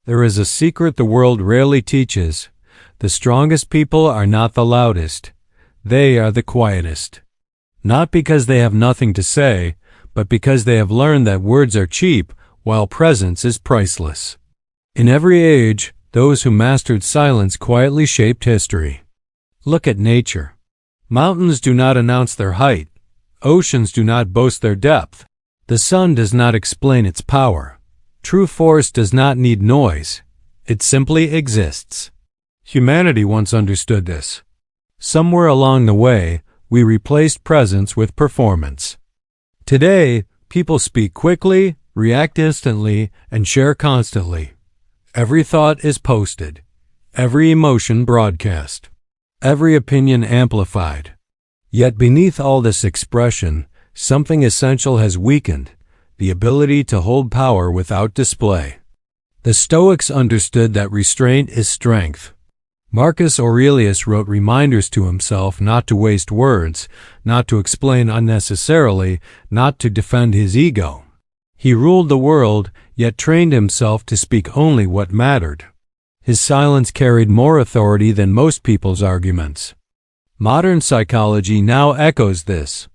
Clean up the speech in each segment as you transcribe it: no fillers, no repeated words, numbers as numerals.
There is a secret the world rarely teaches. The strongest people are not the loudest. They are the quietest. Not because they have nothing to say, but because they have learned that words are cheap, while presence is priceless. In every age, those who mastered silence quietly shaped history. Look at nature. Mountains do not announce their height. Oceans do not boast their depth. The sun does not explain its power. True force does not need noise. It simply exists. Humanity once understood this. Somewhere along the way, we replaced presence with performance. Today, people speak quickly, react instantly, and share constantly. Every thought is posted. Every emotion broadcast. Every opinion amplified. Yet beneath all this expression, something essential has weakened: the ability to hold power without display. The Stoics understood that restraint is strength. Marcus Aurelius wrote reminders to himself not to waste words, not to explain unnecessarily, not to defend his ego. He ruled the world, yet trained himself to speak only what mattered. His silence carried more authority than most people's arguments. Modern psychology now echoes this.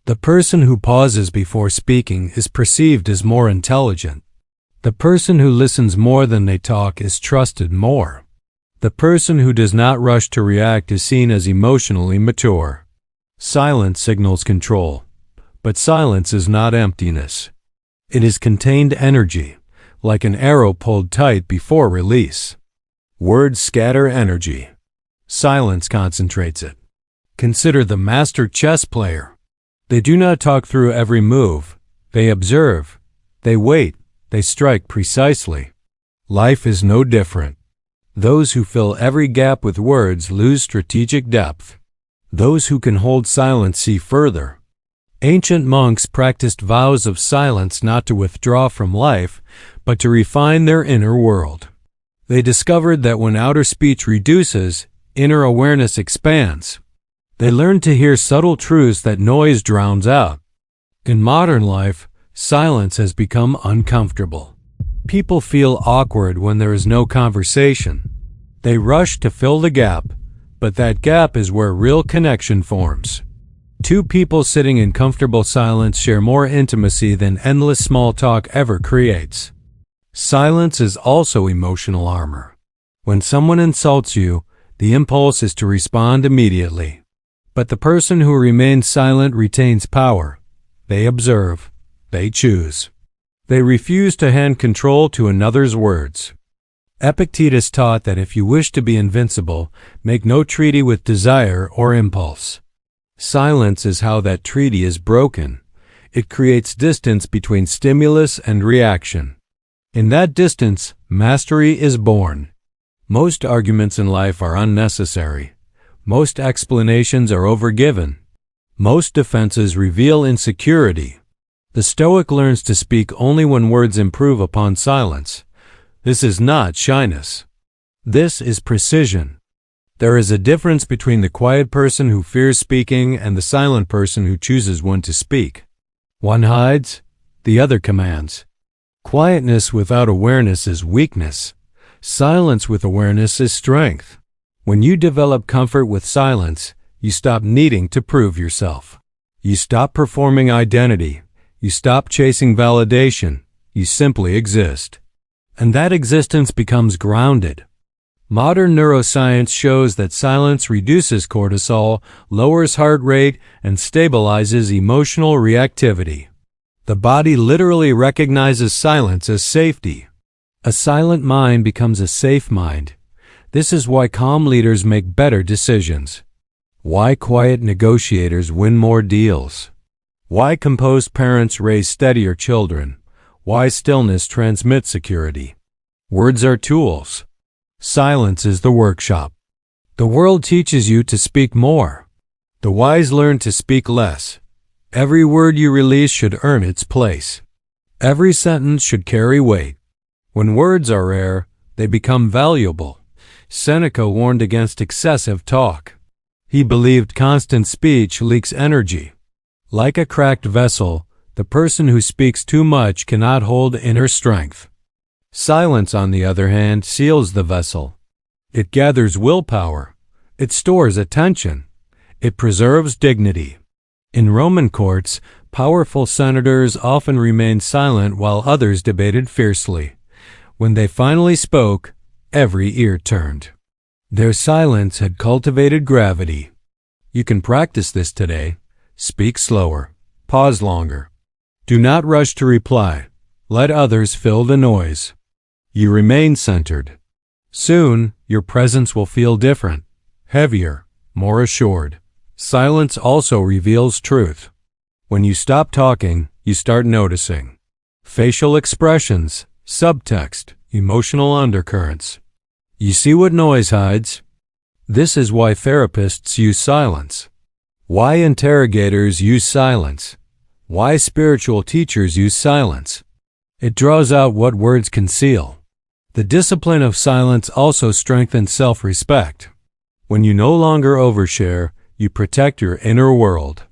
The person who pauses before speaking is perceived as more intelligent. The person who listens more than they talk is trusted more. The person who does not rush to react is seen as emotionally mature. Silence signals control, but silence is not emptiness. It is contained energy, like an arrow pulled tight before release. Words scatter energy. Silence concentrates it. Consider the master chess player. They do not talk through every move. They observe. They wait. They strike precisely. Life is no different. Those who fill every gap with words lose strategic depth. Those who can hold silence see further. Ancient monks practiced vows of silence not to withdraw from life, but to refine their inner world. They discovered that when outer speech reduces, inner awareness expands. They learned to hear subtle truths that noise drowns out. In modern life, silence has become uncomfortable. People feel awkward when there is no conversation. They rush to fill the gap, but that gap is where real connection forms. Two people sitting in comfortable silence share more intimacy than endless small talk ever creates. Silence is also emotional armor. When someone insults you, the impulse is to respond immediately. But the person who remains silent retains power. They observe. They choose. They refuse to hand control to another's words. Epictetus taught that if you wish to be invincible, make no treaty with desire or impulse. Silence is how that treaty is broken. It creates distance between stimulus and reaction. In that distance, mastery is born. Most arguments in life are unnecessary. Most explanations are overgiven. Most defenses reveal insecurity. The Stoic learns to speak only when words improve upon silence. This is not shyness. This is precision. There is a difference between the quiet person who fears speaking and the silent person who chooses when to speak. One hides, the other commands. Quietness without awareness is weakness. Silence with awareness is strength. When you develop comfort with silence, you stop needing to prove yourself. You stop performing identity. You stop chasing validation. You simply exist. And that existence becomes grounded. Modern neuroscience shows that silence reduces cortisol, lowers heart rate, and stabilizes emotional reactivity. The body literally recognizes silence as safety. A silent mind becomes a safe mind. This is why calm leaders make better decisions. Why quiet negotiators win more deals. Why composed parents raise steadier children. Why stillness transmits security. Words are tools. Silence is the workshop. The world teaches you to speak more. The wise learn to speak less. Every word you release should earn its place. Every sentence should carry weight. When words are rare, they become valuable. Seneca warned against excessive talk. He believed constant speech leaks energy. Like a cracked vessel, the person who speaks too much cannot hold inner strength. Silence, on the other hand, seals the vessel. It gathers willpower. It stores attention. It preserves dignity. In Roman courts, powerful senators often remained silent while others debated fiercely. When they finally spoke, every ear turned. Their silence had cultivated gravity. You can practice this today. Speak slower. Pause longer. Do not rush to reply. Let others fill the noise. You remain centered. Soon, your presence will feel different, heavier, more assured. Silence also reveals truth. When you stop talking, you start noticing. Facial expressions, subtext, emotional undercurrents. You see what noise hides? This is why therapists use silence. Why interrogators use silence. Why spiritual teachers use silence. It draws out what words conceal. The discipline of silence also strengthens self-respect. When you no longer overshare, you protect your inner world.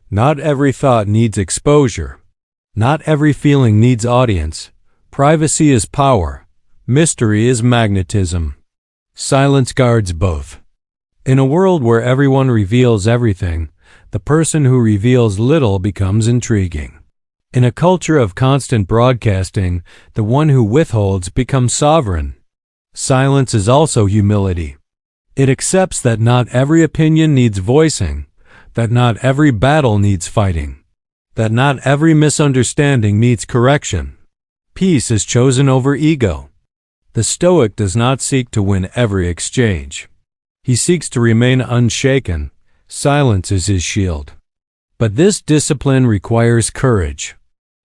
Not every thought needs exposure. Not every feeling needs audience. Privacy is power. Mystery is magnetism. Silence guards both. In a world where everyone reveals everything, the person who reveals little becomes intriguing. In a culture of constant broadcasting, the one who withholds becomes sovereign. Silence is also humility. It accepts that not every opinion needs voicing, that not every battle needs fighting, that not every misunderstanding needs correction. Peace is chosen over ego. The Stoic does not seek to win every exchange. He seeks to remain unshaken. Silence is his shield. But this discipline requires courage.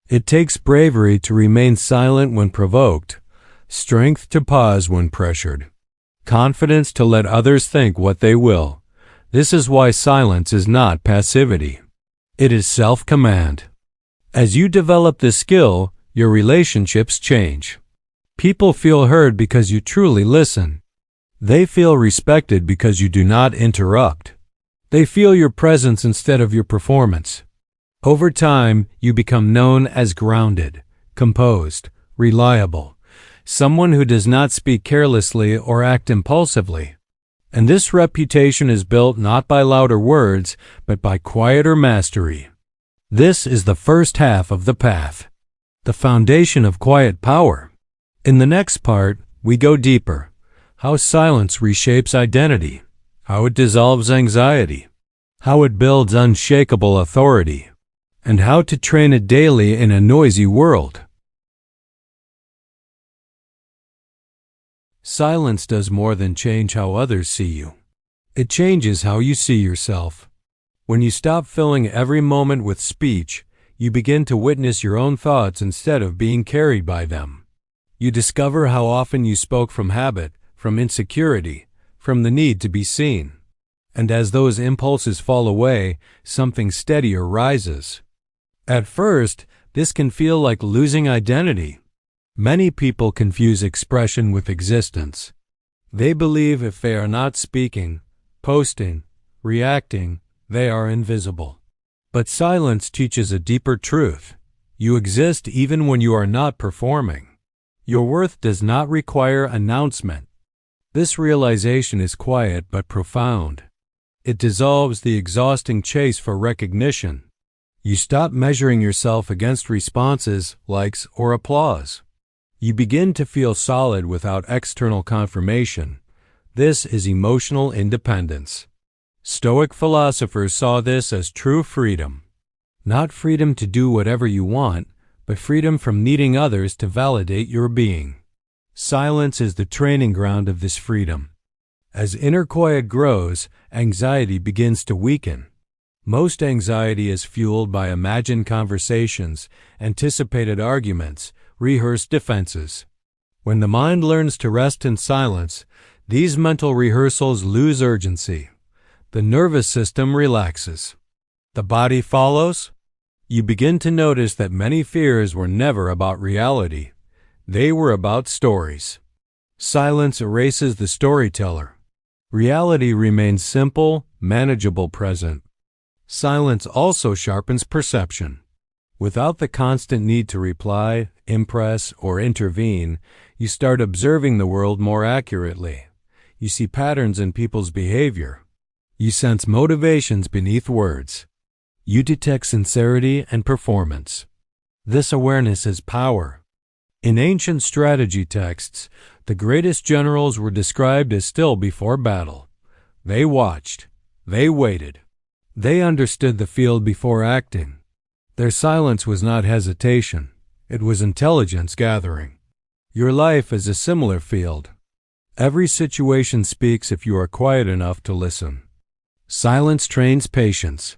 It takes bravery to remain silent when provoked, strength to pause when pressured, confidence to let others think what they will. This is why silence is not passivity. It is self-command. As you develop this skill, your relationships change. People feel heard because you truly listen. They feel respected because you do not interrupt. They feel your presence instead of your performance. Over time, you become known as grounded, composed, reliable, someone who does not speak carelessly or act impulsively. And this reputation is built not by louder words, but by quieter mastery. This is the first half of the path, the foundation of quiet power. In the next part, we go deeper. How silence reshapes identity, how it dissolves anxiety, how it builds unshakable authority, and how to train it daily in a noisy world. Silence does more than change how others see you. It changes how you see yourself. When you stop filling every moment with speech, you begin to witness your own thoughts instead of being carried by them. You discover how often you spoke from habit, from insecurity, from the need to be seen. And as those impulses fall away, something steadier rises. At first, this can feel like losing identity. Many people confuse expression with existence. They believe if they are not speaking, posting, reacting, they are invisible. But silence teaches a deeper truth. You exist even when you are not performing. Your worth does not require announcement. This realization is quiet but profound. It dissolves the exhausting chase for recognition. You stop measuring yourself against responses, likes, or applause. You begin to feel solid without external confirmation. This is emotional independence. Stoic philosophers saw this as true freedom. Not freedom to do whatever you want, but freedom from needing others to validate your being. Silence is the training ground of this freedom. As inner quiet grows, anxiety begins to weaken. Most anxiety is fueled by imagined conversations, anticipated arguments, rehearsed defenses. When the mind learns to rest in silence, these mental rehearsals lose urgency. The nervous system relaxes. The body follows. You begin to notice that many fears were never about reality. They were about stories. Silence erases the storyteller. Reality remains simple, manageable, present. Silence also sharpens perception. Without the constant need to reply, impress, or intervene, you start observing the world more accurately. You see patterns in people's behavior. You sense motivations beneath words. You detect sincerity and performance. This awareness is power. In ancient strategy texts, the greatest generals were described as still before battle. They watched. They waited. They understood the field before acting. Their silence was not hesitation. It was intelligence gathering. Your life is a similar field. Every situation speaks if you are quiet enough to listen. Silence trains patience.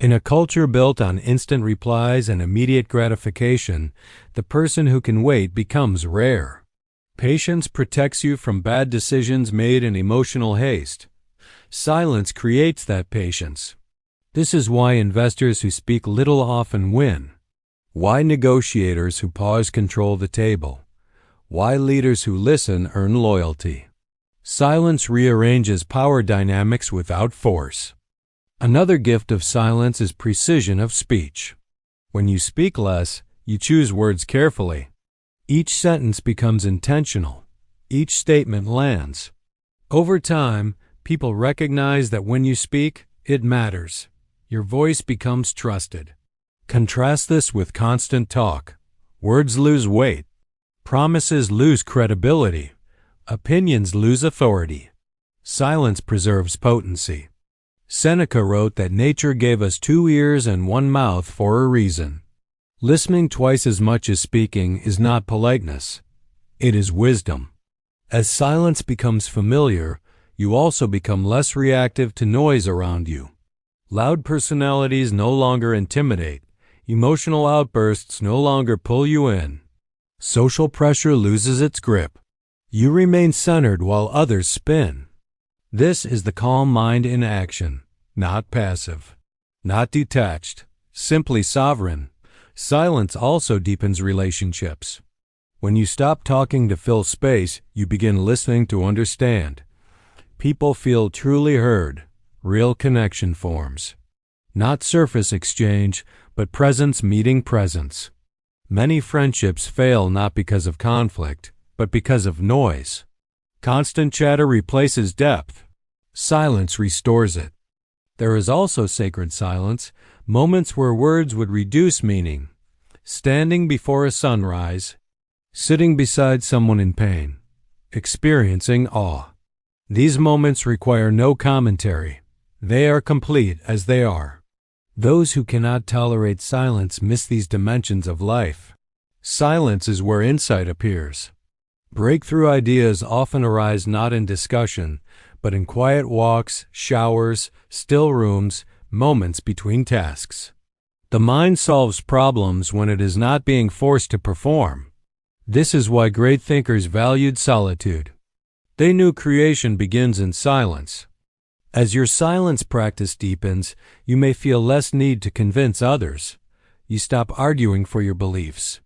In a culture built on instant replies and immediate gratification, the person who can wait becomes rare. Patience protects you from bad decisions made in emotional haste. Silence creates that patience. This is why investors who speak little often win. Why negotiators who pause control the table. Why leaders who listen earn loyalty. Silence rearranges power dynamics without force. Another gift of silence is precision of speech. When you speak less, you choose words carefully. Each sentence becomes intentional. Each statement lands. Over time, people recognize that when you speak, it matters. Your voice becomes trusted. Contrast this with constant talk. Words lose weight. Promises lose credibility. Opinions lose authority. Silence preserves potency. Seneca wrote that nature gave us 2 ears and 1 mouth for a reason. Listening twice as much as speaking is not politeness. It is wisdom. As silence becomes familiar, you also become less reactive to noise around you. Loud personalities no longer intimidate. Emotional outbursts no longer pull you in. Social pressure loses its grip. You remain centered while others spin. This is the calm mind in action, not passive, not detached, simply sovereign. Silence also deepens relationships. When you stop talking to fill space, you begin listening to understand. People feel truly heard. Real connection forms. Not surface exchange, but presence meeting presence. Many friendships fail not because of conflict, but because of noise. Constant chatter replaces depth. Silence restores it. There is also sacred silence, moments where words would reduce meaning. Standing before a sunrise, sitting beside someone in pain, experiencing awe. These moments require no commentary. They are complete as they are. Those who cannot tolerate silence miss these dimensions of life. Silence is where insight appears. Breakthrough ideas often arise not in discussion, but in quiet walks, showers, still rooms, moments between tasks. The mind solves problems when it is not being forced to perform. This is why great thinkers valued solitude. They knew creation begins in silence. As your silence practice deepens, you may feel less need to convince others. You stop arguing for your beliefs.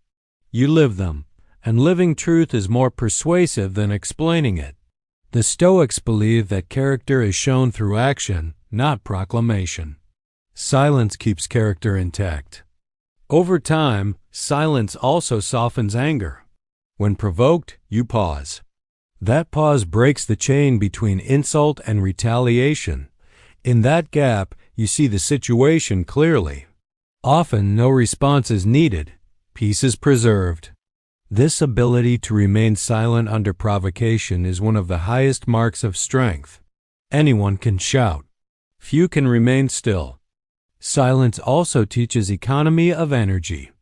You live them, and living truth is more persuasive than explaining it. The Stoics believe that character is shown through action, not proclamation. Silence keeps character intact. Over time, silence also softens anger. When provoked, you pause. That pause breaks the chain between insult and retaliation. In that gap, you see the situation clearly. Often, no response is needed. Peace is preserved. This ability to remain silent under provocation is one of the highest marks of strength. Anyone can shout. Few can remain still. Silence also teaches economy of energy.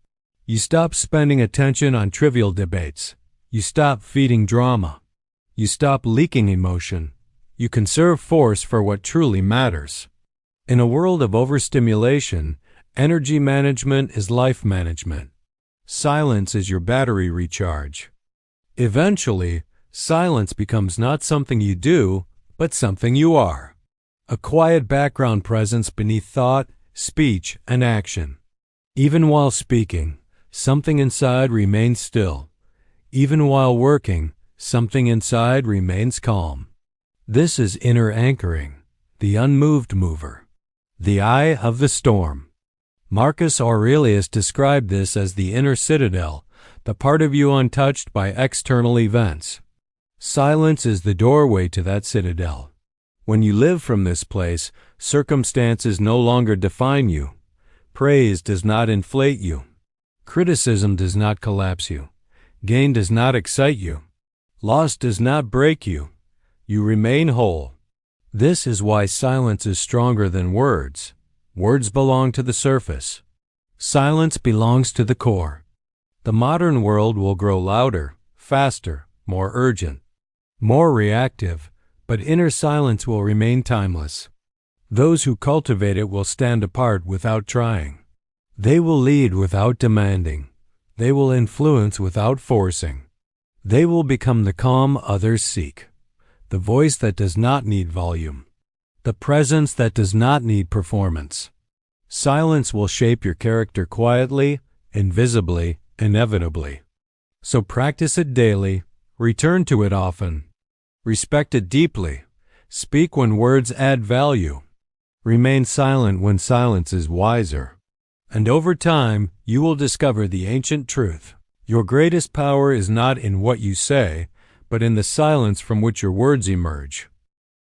You stop spending attention on trivial debates. You stop feeding drama. You stop leaking emotion. You conserve force for what truly matters. In a world of overstimulation, energy management is life management. Silence is your battery recharge. Eventually, silence becomes not something you do, but something you are. A quiet background presence beneath thought, speech, and action. Even while speaking, something inside remains still. Even while working, something inside remains calm. This is inner anchoring, the unmoved mover, the eye of the storm. Marcus Aurelius described this as the inner citadel, the part of you untouched by external events. Silence is the doorway to that citadel. When you live from this place, circumstances no longer define you. Praise does not inflate you. Criticism does not collapse you. Gain does not excite you. Loss does not break you. You remain whole. This is why silence is stronger than words. Words belong to the surface. Silence belongs to the core. The modern world will grow louder, faster, more urgent, more reactive, but inner silence will remain timeless. Those who cultivate it will stand apart without trying. They will lead without demanding. They will influence without forcing. They will become the calm others seek, the voice that does not need volume, the presence that does not need performance. Silence will shape your character quietly, invisibly, inevitably. So practice it daily, return to it often. Respect it deeply. Speak when words add value. Remain silent when silence is wiser. And over time, you will discover the ancient truth. Your greatest power is not in what you say, but in the silence from which your words emerge.